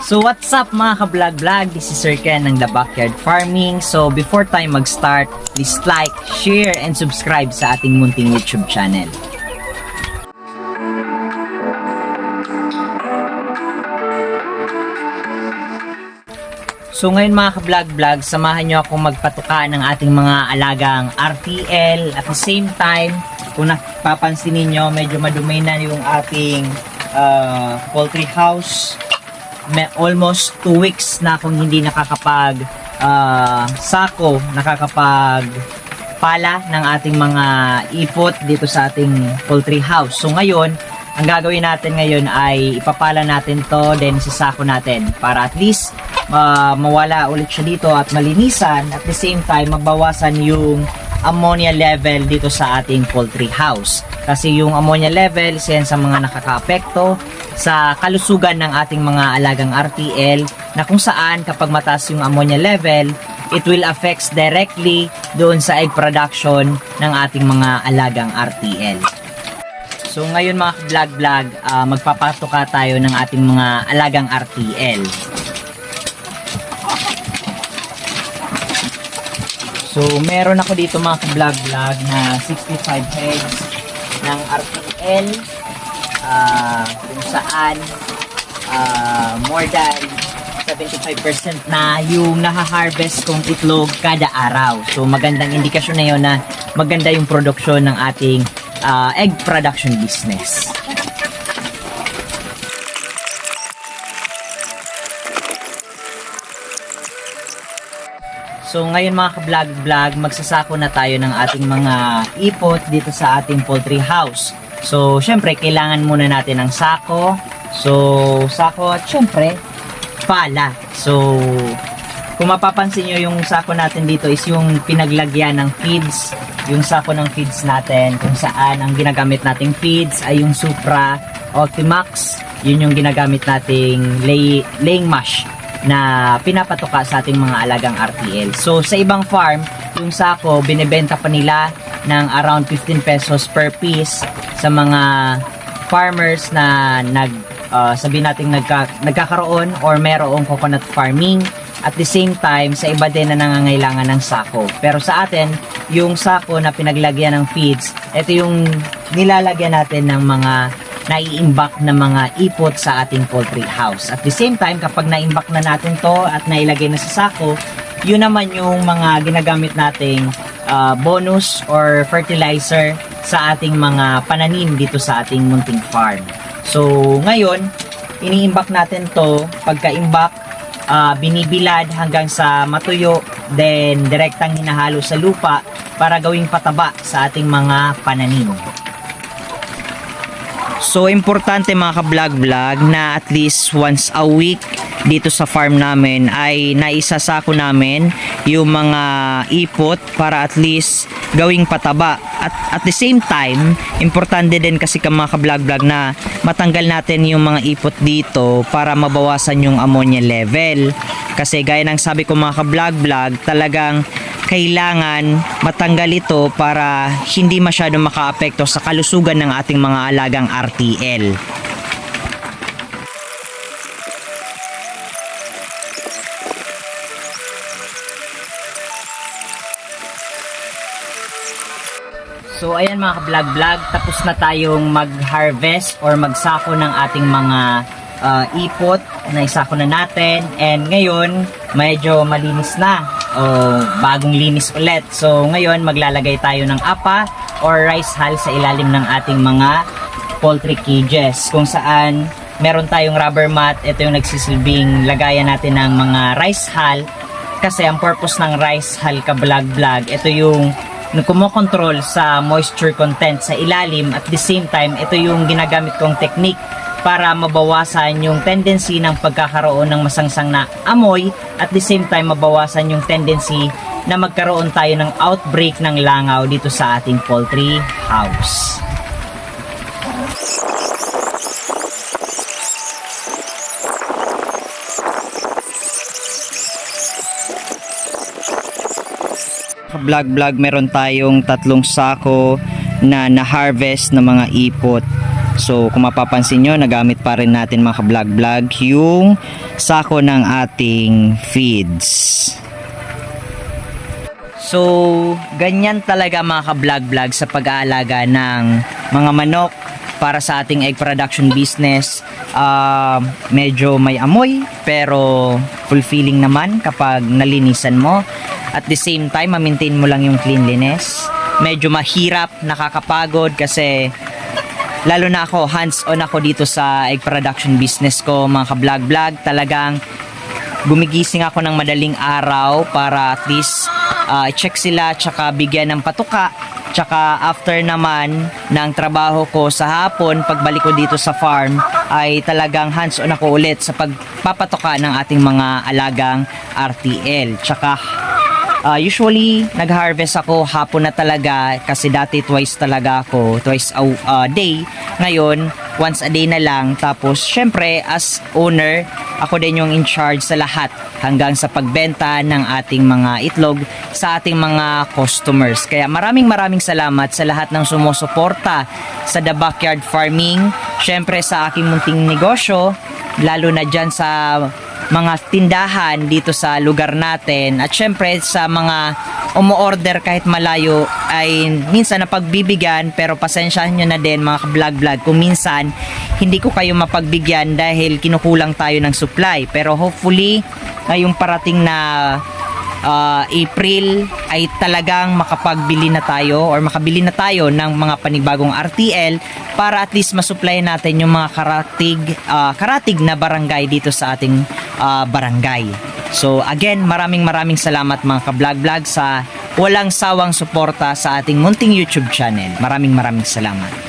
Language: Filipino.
So what's up mga ka-vlog-vlog? This is Sir Ken ng The Backyard Farming. So before tayo mag-start, please like, share, and subscribe sa ating munting YouTube channel. So ngayon mga ka-vlog-vlog, samahan nyo akong magpatuka ng ating mga alagang RTL. At the same time, kung napapansin ninyo, medyo madumi na yung ating poultry house. Almost 2 weeks na akong hindi nakakapag pala ng ating mga ipot dito sa ating poultry house. So ngayon, ang gagawin natin ngayon ay ipapala natin to, then sisako natin para at least mawala ulit siya dito at malinisan. At the same time, magbawasan yung ammonia level dito sa ating poultry house. Kasi yung ammonia level, yan sa mga nakakaapekto sa kalusugan ng ating mga alagang RTL, na kung saan kapag mataas yung ammonia level, it will affects directly doon sa egg production ng ating mga alagang RTL. So ngayon mga vlog-vlog, magpapatuka tayo ng ating mga alagang RTL. So meron ako dito mga vlog-vlog na 65 heads ng RTL, kung saan more than 75% na yung nahaharvest kong itlog kada araw. So magandang indikasyon na yun na maganda yung produksyon ng ating egg production business. So ngayon mga ka-vlog-vlog, magsasako na tayo ng ating mga ipot dito sa ating poultry house. So syempre kailangan muna natin ng sako. So sako at syempre pala. So kung mapapansin nyo, yung sako natin dito is yung pinaglagyan ng feeds. Yung sako ng feeds natin, kung saan ang ginagamit nating feeds ay yung Supra Optimax. Yun yung ginagamit nating laying mash na pinapatuka sa ating mga alagang RTL. So sa ibang farm, yung sako binebenta pa nila ng around 15 pesos per piece sa mga farmers na sabihin natin nagkakaroon or merong coconut farming. At the same time, sa iba din na nangangailangan ng sako. Pero sa atin, yung sako na pinaglagyan ng feeds, ito yung nilalagyan natin ng mga nai-imbak na mga ipot sa ating poultry house. At the same time, kapag na-imbak na natin to at nailagay na sa sako, yun naman yung mga ginagamit nating bonus or fertilizer sa ating mga pananim dito sa ating munting farm. So, ngayon, iniimbak natin to. Pagka-imbak, binibilad hanggang sa matuyo, then direktang hinahalo sa lupa para gawing pataba sa ating mga pananim. So importante mga ka-vlog-vlog na at least once a week dito sa farm namin ay naisasako namin yung mga ipot para at least gawing pataba. At the same time, importante din kasi mga ka-vlog-vlog na matanggal natin yung mga ipot dito para mabawasan yung ammonia level. Kasi gaya ng sabi ko mga ka-vlog-vlog, talagang kailangan matanggal ito para hindi masyadong makaapekto sa kalusugan ng ating mga alagang RTL. So ayan mga ka-vlog-vlog, tapos na tayong mag-harvest or magsako ng ating mga ipot. Naisako na natin, and ngayon medyo malinis na o bagong linis ulit. So ngayon maglalagay tayo ng apa or rice hull sa ilalim ng ating mga poultry cages, kung saan meron tayong rubber mat. Ito yung nagsisilbing lagayan natin ng mga rice hull, kasi ang purpose ng rice hull ka-vlog-vlog, ito yung kumokontrol sa moisture content sa ilalim. At the same time, ito yung ginagamit kong technique para mabawasan yung tendency ng pagkakaroon ng masangsang na amoy. At the same time, mabawasan yung tendency na magkaroon tayo ng outbreak ng langaw dito sa ating poultry house. Vlog-vlog, meron tayong 3 sako na na-harvest na mga ipot. So kung mapapansin nyo, nagamit pa rin natin mga ka-vlog-vlog yung sako ng ating feeds. So ganyan talaga mga ka-vlog-vlog sa pag-aalaga ng mga manok para sa ating egg production business. Medyo may amoy pero fulfilling naman kapag nalinisan mo. At the same time, ma-maintain mo lang yung cleanliness. Medyo mahirap, nakakapagod kasi lalo na ako, hands-on ako dito sa egg production business ko mga ka-vlog-vlog. Talagang gumigising ako ng madaling araw para at least check sila tsaka bigyan ng patuka. Tsaka after naman ng trabaho ko sa hapon, pagbalik ko dito sa farm ay talagang hands-on ako ulit sa pagpapatuka ng ating mga alagang RTL. Tsaka usually nag-harvest ako hapon na talaga kasi dati twice a day. Ngayon once a day na lang. Tapos syempre as owner, ako din yung in charge sa lahat hanggang sa pagbenta ng ating mga itlog sa ating mga customers. Kaya maraming salamat sa lahat ng sumusuporta sa The Backyard Farming. Syempre sa aking munting negosyo, lalo na dyan sa mga tindahan dito sa lugar natin, at syempre sa mga umu-order kahit malayo ay minsan napagbibigyan, pero pasensyahan nyo na din mga ka-vlog-vlog kung minsan hindi ko kayo mapagbigyan dahil kinukulang tayo ng supply. Pero hopefully ngayong parating na April ay talagang makapagbilin na tayo or makabili na tayo ng mga panibagong RTL para at least masupply natin yung mga karatig na barangay dito sa ating barangay. So again, maraming salamat mga ka-vlog-vlog sa walang sawang suporta sa ating munting YouTube channel. Maraming salamat.